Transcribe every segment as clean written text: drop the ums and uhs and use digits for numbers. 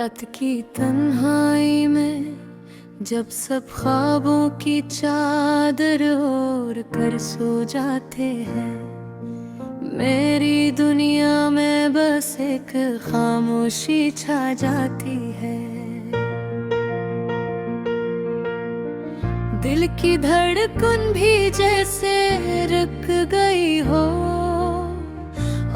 रात की तन्हाई में जब सब ख्वाबों की चादर ओढ़ कर सो जाते हैं, मेरी दुनिया में बस एक खामोशी छा जाती है। दिल की धड़कन भी जैसे रुक गई हो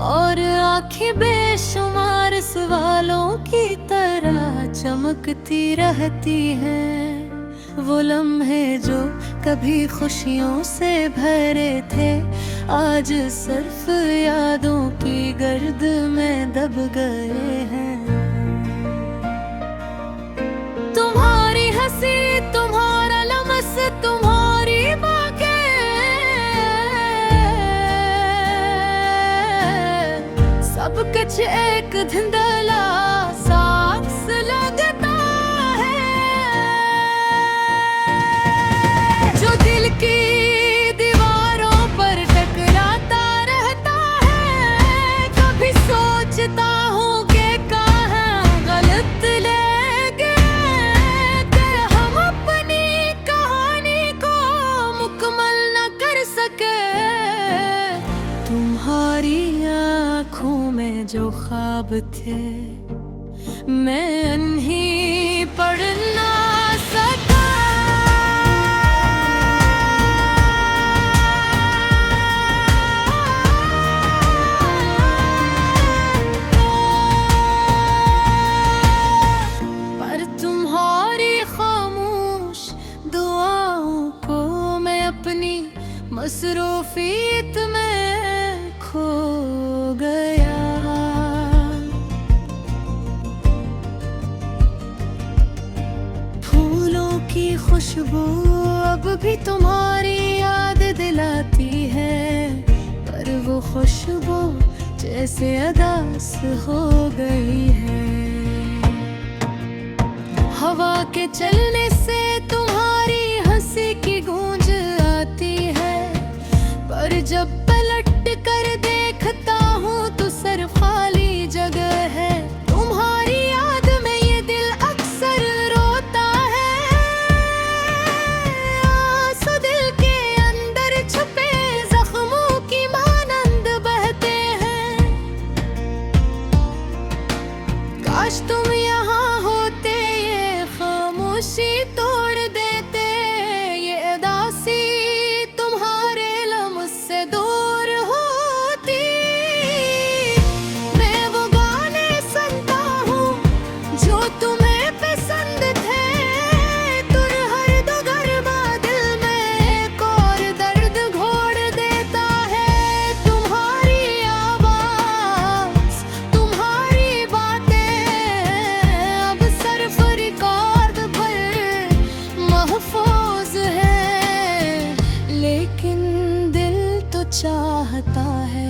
और आंखें बेशुमार सवालों की तरह चमकती रहती हैं। वो लम्हे जो कभी खुशियों से भरे थे, आज सिर्फ यादों की गर्द में दब गए हैं। तुम्हारी हंसी, तुम्हारा लमस, तुम्हारी बातें सब कुछ एक धुंधला सांस लगता है, जो दिल की दीवारों पर टकराता रहता है। कभी सोचता हूँ कि कहाँ गलत ले गए कि हम अपनी कहानी को मुकम्मल न कर सके। तुम्हारी आँखों में जो ख्वाब थे, मैं नहीं पढ़ ना सका। पर तुम्हारी खामोश दुआओं को मैं अपनी मसरूफियत में खो गया। फूलों की खुशबू अब भी तुम्हारी याद दिलाती है, पर वो खुशबू जैसे अदास हो गई है। हवा के चलने से तुम्हारी हंसी की गूंज आती है, पर जब पलट कर देखता हूँ तो सर खाली जगह है। तुम्हारी याद में ये दिल अक्सर रोता है, आंसू दिल के अंदर छुपे जख्मों की मानंद बहते हैं। काश तुम यहाँ होते, ये खामोशी तोड़ देते, ये उदासी तुम्हारे लम्स से दूर होती। मैं वो गाने सुनता हूँ जो तुम्हें पसंद थे, तुर हर दो गरबा दिल में एक और दर्द घोड़ देता है। तुम्हारी आवाज़, तुम्हारी बातें अब सिर्फ रिकॉर्ड पर महफूज है, लेकिन दिल तो चाहता है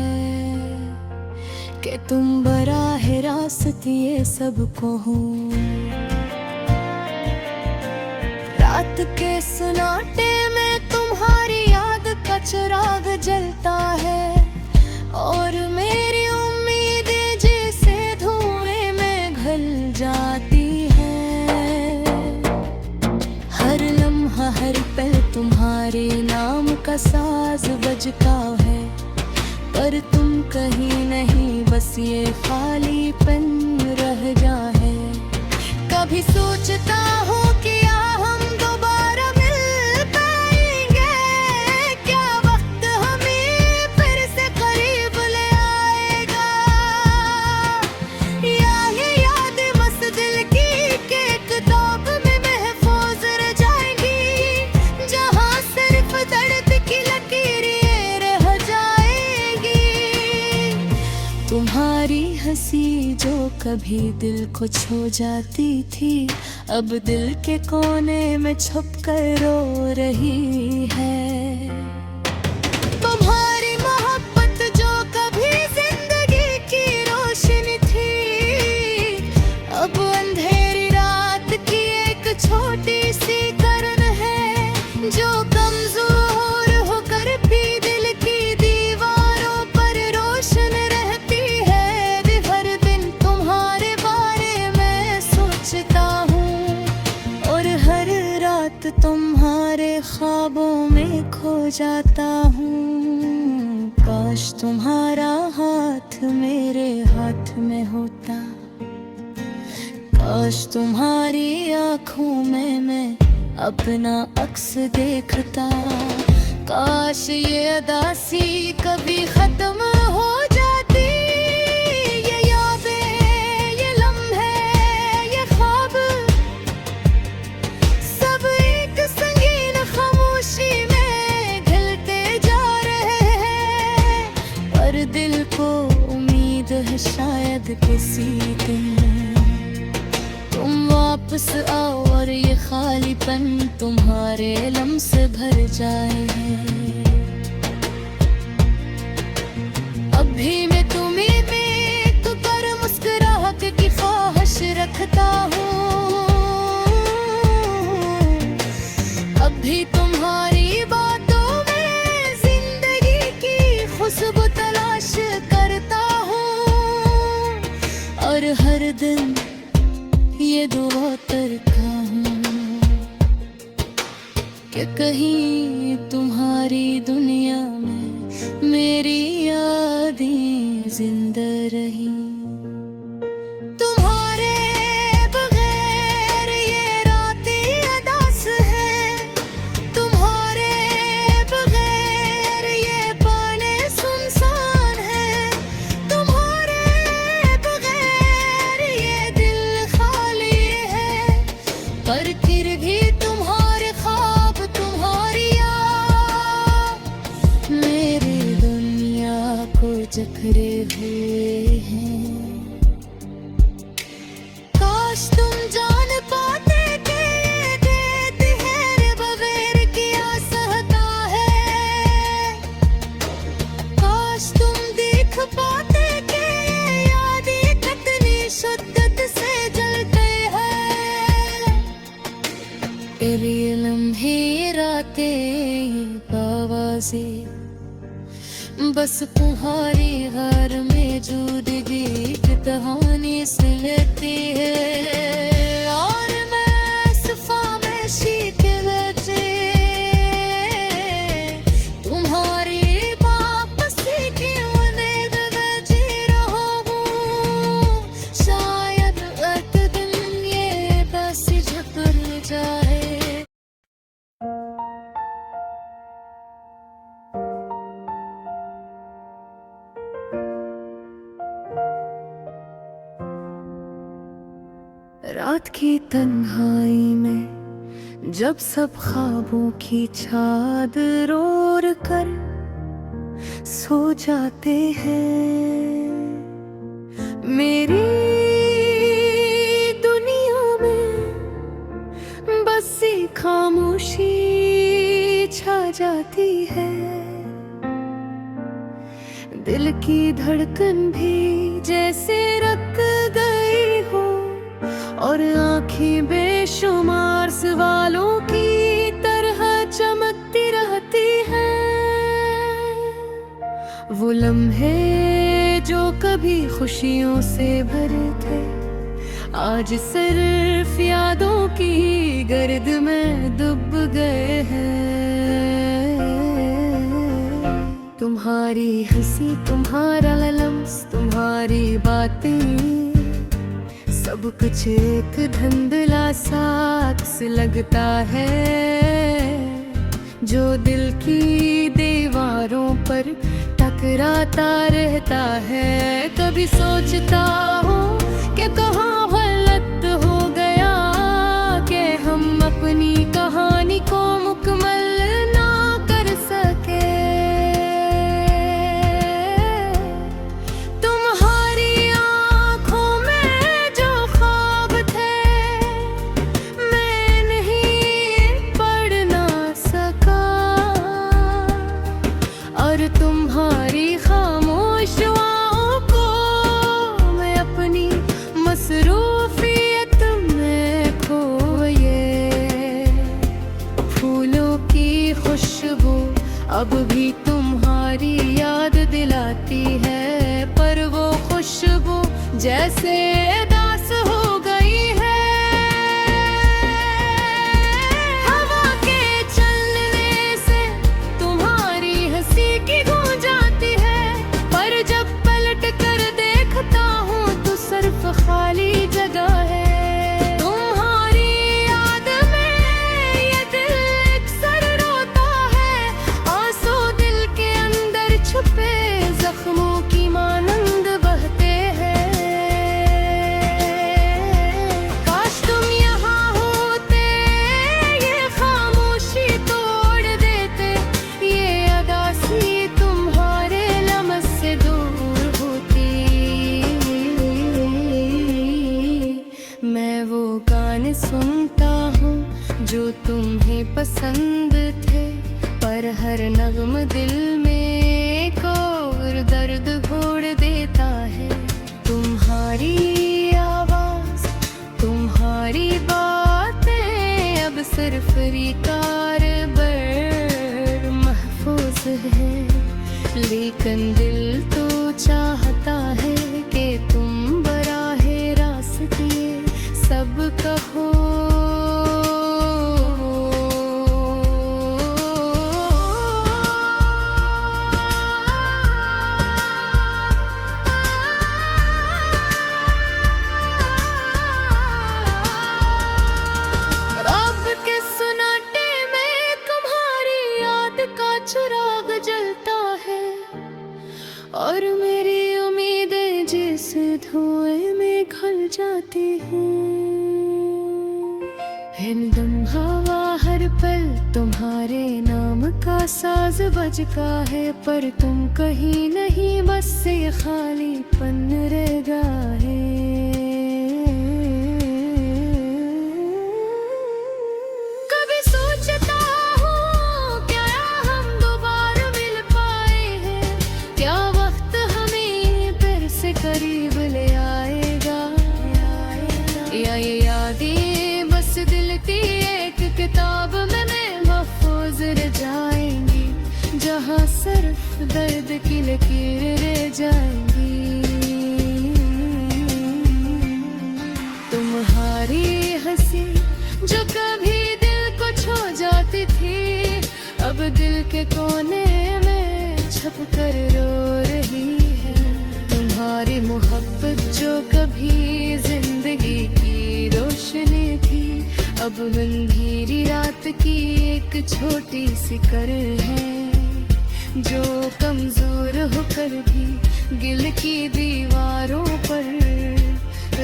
कि तुम बराह रास्त ये सबको हो। रात के सन्नाटे में तुम्हारी याद का चिराग जलता है, और मेरी उम्मीदें जैसे धुएं में घल जाती है। हर लम्हा हर पल तुम्हारे नाम का साज बजता है, पर तुम कहीं नहीं, बस ये खालीपन रह जाए। कभी सोचता हूँ कि क्या हम दोबारा मिल पाएंगे, क्या वक्त हमें फिर से करीब ले आएगा, या ये यादें बस दिल की किताब में महफूज रह जाएंगी, जहाँ सिर्फ दर्द की लकीरें रह जाएंगी। तुम्हारी हंसी जो कभी दिल को छू जाती थी, अब दिल के कोने में छुप कर रो रही है। तुम्हारी मोहब्बत जो कभी जिंदगी की रोशनी थी, अब अंधेरी रात की एक छोटी सी किरण है, जो कमजोर होकर भी दिल की दीवारों पर रोशन रहती है। हर दिन तुम्हारे बारे में सोच रात तुम्हारे ख्वाबों में खो जाता हूँ। काश तुम्हारा हाथ मेरे हाथ में होता, काश तुम्हारी आँखों में मैं अपना अक्स देखता। काश ये अदासी कभी खत्म हो जाती। ये यादें, ये लम्हे, ये ख्वाब सब एक संगीन खामोशी में घिलते जा रहे हैं। पर दिल को उम्मीद है शायद किसी दिन तुम वापस आओ और ये खालीपन तुम्हारे लम्स भर जाए। अभी मैं तुम्हें देख कर मुस्कुराहट की ख्वाहिश रखता हूँ। अभी तुम्हारी बातों में जिंदगी की खुशबू तलाश करता हूँ। और हर दिन ये दुआ करता हूँ कि कहीं तुम्हारी दुनिया में मेरी यादें जिंदा रही। तुम्हारे बगैर ये रातें अदास है, तुम्हारे बगैर ये पले सुनसान है, तुम्हारे बगैर ये दिल खाली है। पर फिर भी तुम्हारे ख्वाब, तुम्हारी याद मेरी दुनिया को जकड़े हुए हैं। काश तुम जान पाते कि ये दर्द है बगैर किया सहता है। काश तुम देख पाते कि ये यादें कितनी शिद्दत से जलते हैं। तेरे लम्हे रातें आवाज़ें बस तुम्हारी घर में जूदगी की कहानी से लेती है। और मैं सिर्फ खामोशी के वजह तुम्हारी वापसी की उम्मीद में जी रहा हूँ। शायद एक दिन ये बस झपड़ जाए। रात की तन्हाई में जब सब ख्वाबों की चादर ओढ़ कर सो जाते हैं, मेरी दुनिया में बस एक खामोशी छा जाती है। दिल की धड़कन भी जैसे रुक गई हो और आँखें बेशुमार सवालों की तरह चमकती रहती हैं। वो लम्हे जो कभी खुशियों से भरे थे आज सिर्फ यादों की गर्द में डूब गए हैं। तुम्हारी हंसी, तुम्हारा लम्स, तुम्हारी बातें सब कुछ एक धुंधला सा अक्स लगता है जो दिल की दीवारों पर टकराता रहता है। कभी सोचता हूँ कि कहाँ गलत हो गया कि हम अपनी कहानी को मुकम्मल ना कर सके। तुम्हारी खामोश दुआओं को मैं अपनी मसरूफियत में खोए। फूलों की खुशबू अब भी तुम्हारी याद दिलाती है, पर वो खुशबू जैसे दास हो गई है। हम तुम्हें पसंद थे, पर हर नगम दिल में एक और दर्द घोड़ देता है। तुम्हारी आवाज, तुम्हारी बातें अब सिर्फ रिकार बर महफूज है, लेकिन दिल तो चाहता है कि तुम बराहे रास्त ये सब कहो। रात के सुनाटे में तुम्हारी याद का चिराग जलता है, और मेरी उम्मीदें जिस धुएं में खल जाती हैं। हिंदम हवा हर पल तुम्हारे नाम का साज बजता है, पर तुम कहीं नहीं, बस ये खालीपन रह गया है। कभी सोचता हूँ क्या हम दोबारा मिल पाए हैं, क्या वक्त हमें फिर से करीब ले आएगा, या ये यादें बस दिल की एक किताब में महफूज रह जाएंगी, जहाँ सिर्फ दर्द की लकीर रह जाएंगी। तुम्हारी हंसी जो कभी दिल को छू जाती थी, अब दिल के कोने में छुप कर रो रही है। तुम्हारी मोहब्बत जो कभी जिंदगी की रोशनी थी, अब अंधेरी रात की एक छोटी सी कर है, जो कमजोर होकर भी गिल की दीवारों पर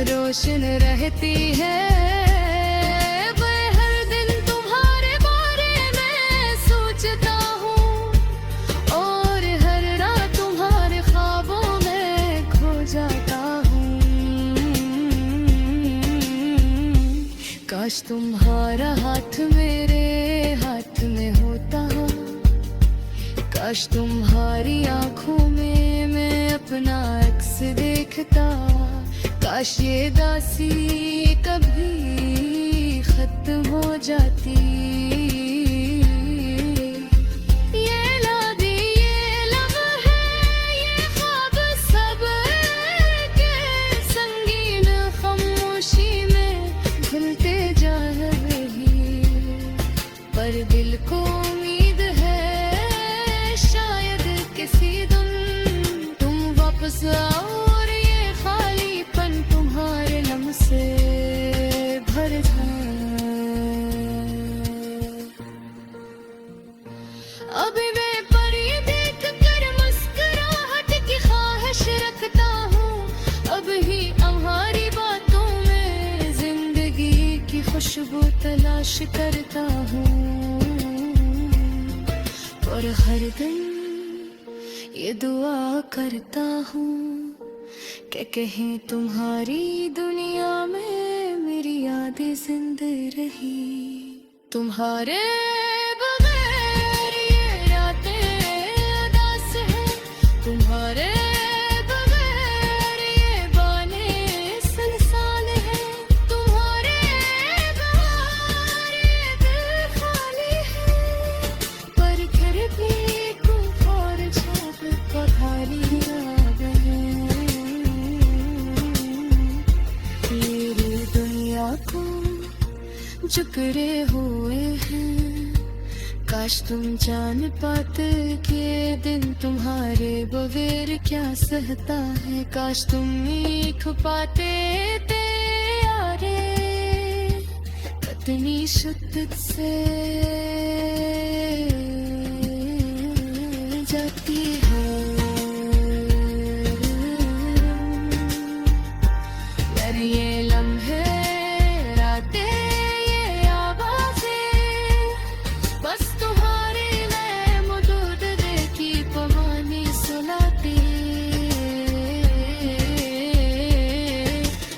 रोशन रहती है। मैं हर दिन तुम्हारे बारे में सोचता हूँ, और हर रात तुम्हारे ख्वाबों में खो जाता हूँ। काश तुम्हारा हाथ मेरे हाथ में होता, काश तुम्हारी आंखों में मैं अपना अक्स देखता, काश ये दासी कभी खत्म हो जाती। ये लादी, ये लम्हे, ये ख्वाब सब के संगीन खामोशी में भूलते जा रही, पर दिल को उम्मीद है शायद किसी दिन तुम वापस आओ, और ये खालीपन तुम्हारे लम्हे से भर जाए। अभी मैं पर ये देख कर मुस्कुराहट की ख्वाहिश रखता हूँ, अब ही हमारी बातों में जिंदगी की खुशबू तलाश करता हूँ, और हर दिन ये दुआ करता हूँ कि कहीं तुम्हारी दुनिया में मेरी यादें जिंदा रही। तुम्हारे बगैर ये रातें उदास हैं, तुम्हारे बगैर ये बानें सुनसान हैं, तुम्हारे बगैर ये दिल खाली है, पर फिर भी कुछ और छाप पखारी याद है। मेरी दुनिया को जुकरे हुए हैं, काश तुम जान पाते कि दिन तुम्हारे बगैर क्या सहता है, काश तुम लिख पाते ते यारे कितनी शिद्दत से जाती है। यार ये लम्हे, रातें, ये आवाज़ें, बस तुम्हारी मैं मदद देखी पवानी सुनाती।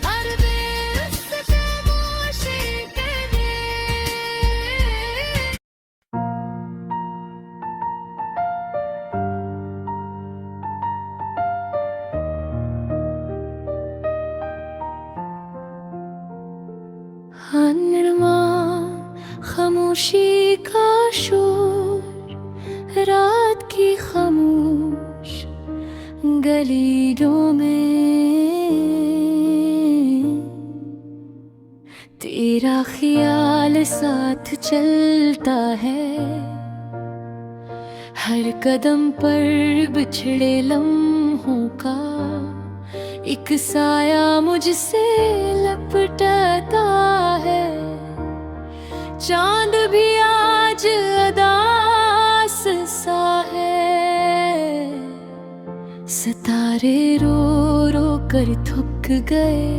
हर दिल से खामोशी के लिए खामोशी का शोर, रात की खामोश गलियों में तेरा ख्याल साथ चलता है। हर कदम पर बिछड़े लम्हों का एक साया मुझसे लपटता है। चांद भी आज अदास सा है, सितारे रो रो कर थक गए।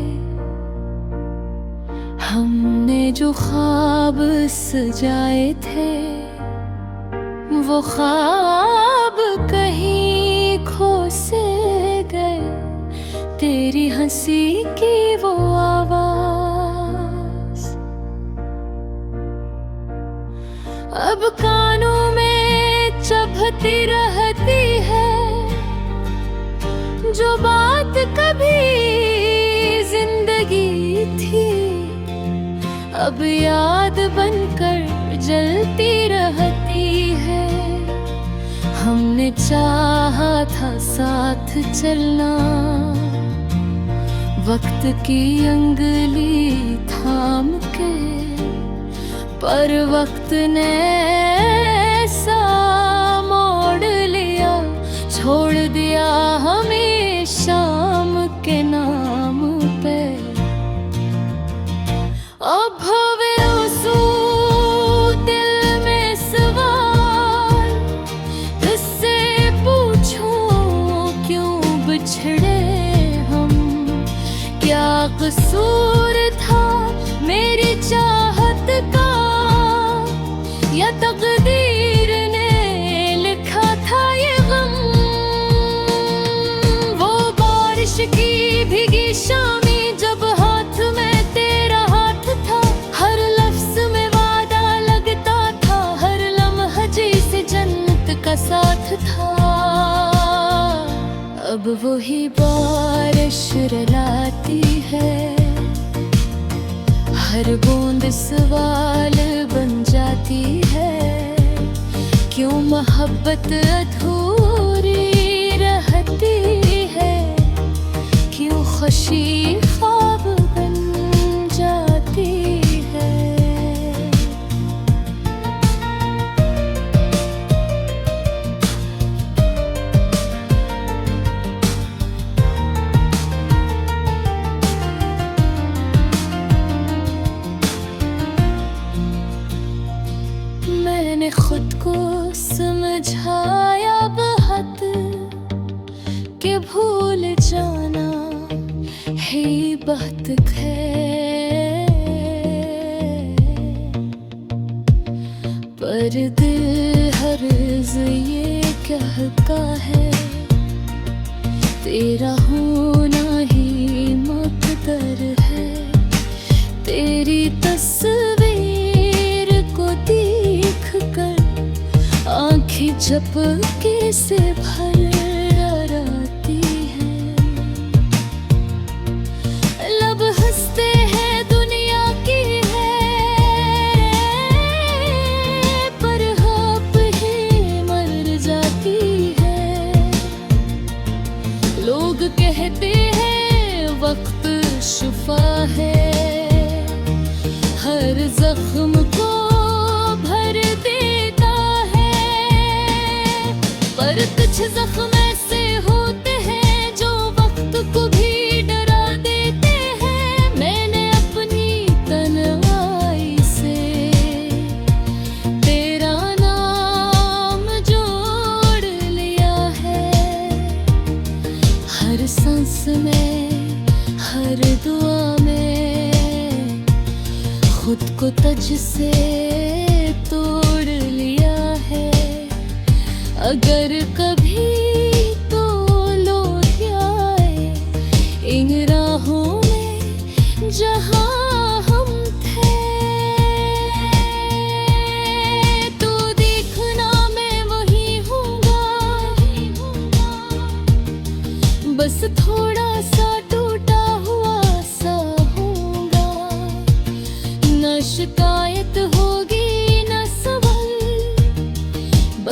हमने जो ख्वाब सजाए थे वो ख्वाब कहीं खो से गए। तेरी हंसी की वो आवाज अब कानों में चुभती रहती है। जो बात कभी जिंदगी थी अब याद बनकर जलती रहती है। हमने चाहा था साथ चलना, वक्त की अंगुली थाम के, पर वक्त ने ऐसा मोड़ लिया, छोड़ दिया हमें शाम के नाम पे। अब हवे आंसू दिल में सवाल, किससे पूछूं क्यों बिछड़े हम। क्या कसूर था मेरी चाहत का, या तकदीर ने लिखा था ये गम। वो बारिश की भीगी शामी जब हाथ में तेरा हाथ था, हर लफ्ज में वादा लगता था, हर लम्हा जैसे जन्नत का साथ था। अब वही बारिश रुलाती है, हर बूंद सवाल बन जाती है। क्यों मोहब्बत अधूरी रहती है, क्यों खुशी ख्वाब बन जाती है। मैंने खुद को समझाया बहुत कि भूल जाना है बात है, पर दिल हर्ज ये कहता है तेरा होना ही मुक़द्दर है। तेरी तस्वीर को देख कर आँखें झपके से भर आती है। लब हंसते हैं दुनिया की है, पर आप ही मर जाती है। लोग कहते हैं वक्त शिफा है, हर जख्म को भर देता है। पर कुछ जख्म ऐसे होते हैं जो वक्त को भी डरा देते हैं। मैंने अपनी तन्हाई से तेरा नाम जोड़ लिया है। हर सांस में, हर दुआ में खुद को तुझ से तोड़ लिया है। अगर कभी तो लौट आए इन राहों में जहां हम थे, तो देखना मैं वही हूँगा। बस थोड़ा सा टूटा हुआ सा हूँगा, न शिकायत होगी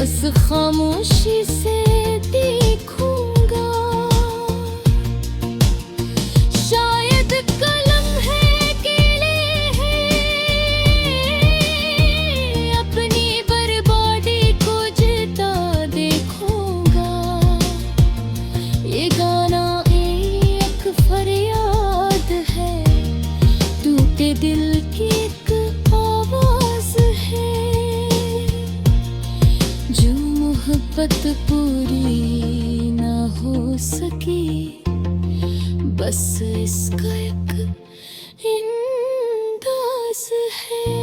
बस खामोशी से देखूंगा। शायद कलम है अकेले है, अपनी बर्बादी को जीता देखूंगा। ये गाना एक फरियाद है, टूटे दिल की एक आवाज है, जो मोहब्बत पूरी ना हो सकी, बस इसका एक अंदाज है।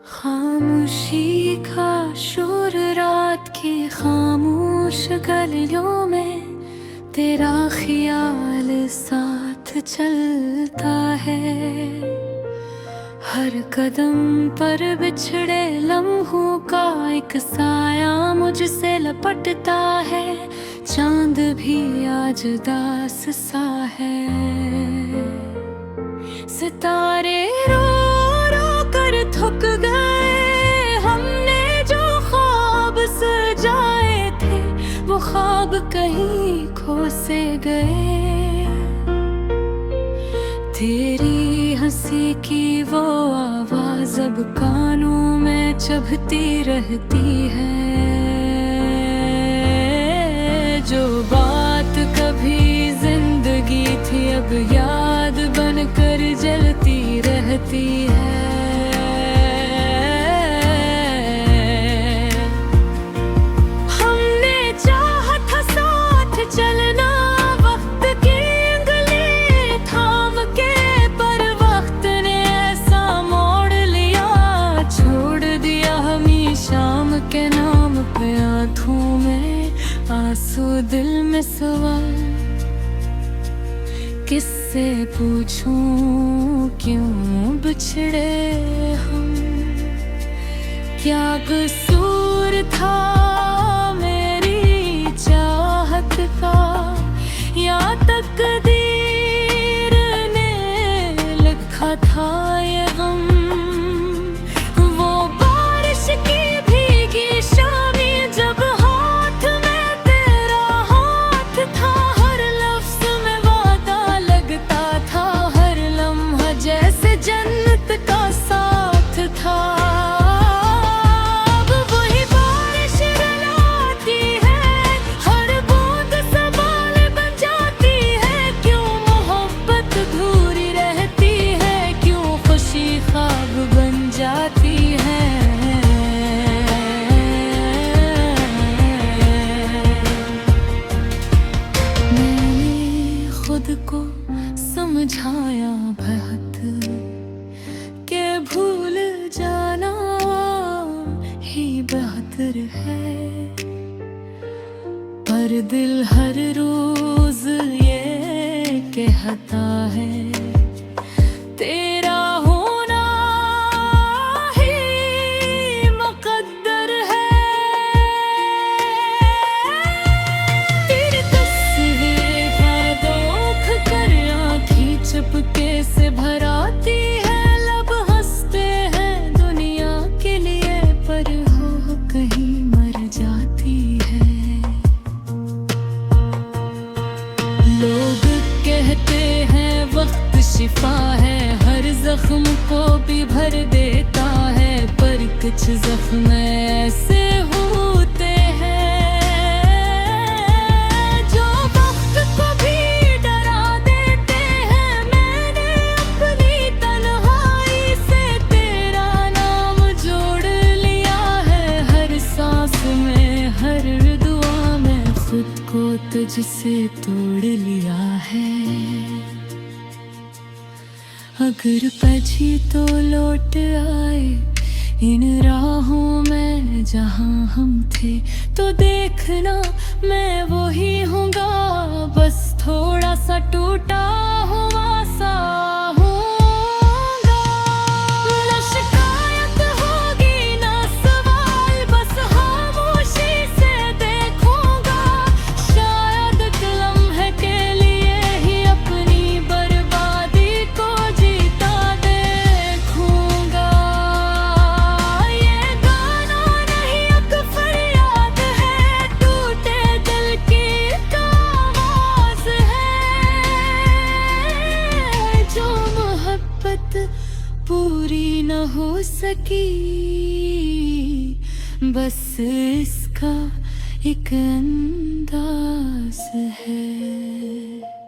खामोशी का शोर रात की खामोश गलियों में, तेरा ख्याल साथ चलता है। हर कदम पर बिछड़े लम्हों का एक साया मुझसे लपटता है। चांद भी आज उदास सा है, सितारे रो रो कर थक गए। हमने जो ख्वाब सजाए थे, वो ख्वाब कहीं खो से गए। तेरी हंसी की वो आवाज अब कानों में चुभती रहती है। जो बात कभी जिंदगी थी, अब याद बनकर जलती रहती है। हमने चाहा था साथ चलना, वक्त की उंगली थाम के, पर वक्त ने ऐसा मोड़ लिया, छोड़ दिया हमें शाम के नाम पे आंखों में आंसू, दिल में सवाल किससे पूछूं क्यों बिछड़े हम। क्या कसूर था मेरी चाहत का, या तकदीर ने लिखा था ये गम। वो बारिश की भीगी शामी, जब हाथ में तेरा हाथ था, हर लफ्ज में वादा लगता था, हर लम्हा जैसे जन्नत का साथ था। अब वही बारिश रुलाती है, हर बूंद सवाल बन जाती है। क्यों मोहब्बत अधूरी रहती है, क्यों खुशी ख्वाब बन जाती है। मैंने खुद को समझाया बहुत के भूल जाना ही बेहतर है, पर दिल हर रोज ये कहता है, तेरा होना ही मुकद्दर है। तेरी तस्वीर का दोख कर आँखें चुपके से भराती है, लब हंसते हैं दुनिया के लिए, पर हो कहीं मर जाती है। लोग कहते हैं वक्त शिफा है, हर जख्म को भी भर देता है, पर कुछ जख्म ऐसे होते हैं जो वक्त को भी डरा देते हैं। मैंने अपनी तन्हाई से तेरा नाम जोड़ लिया है, हर सांस में हर दुआ में खुद को तुझसे तोड़ लिया है। अगर पछी तो लौट आए इन राहों में जहाँ हम थे, तो देखना मैं वही हूँगा, बस थोड़ा सा टूटा हुआ सा हूँगा। न शिकायत होगी न सवाल, बस खामोशी से देखूंगा। शायद एक लम्हे के लिए सकी, बस इसका एक अंदाज है।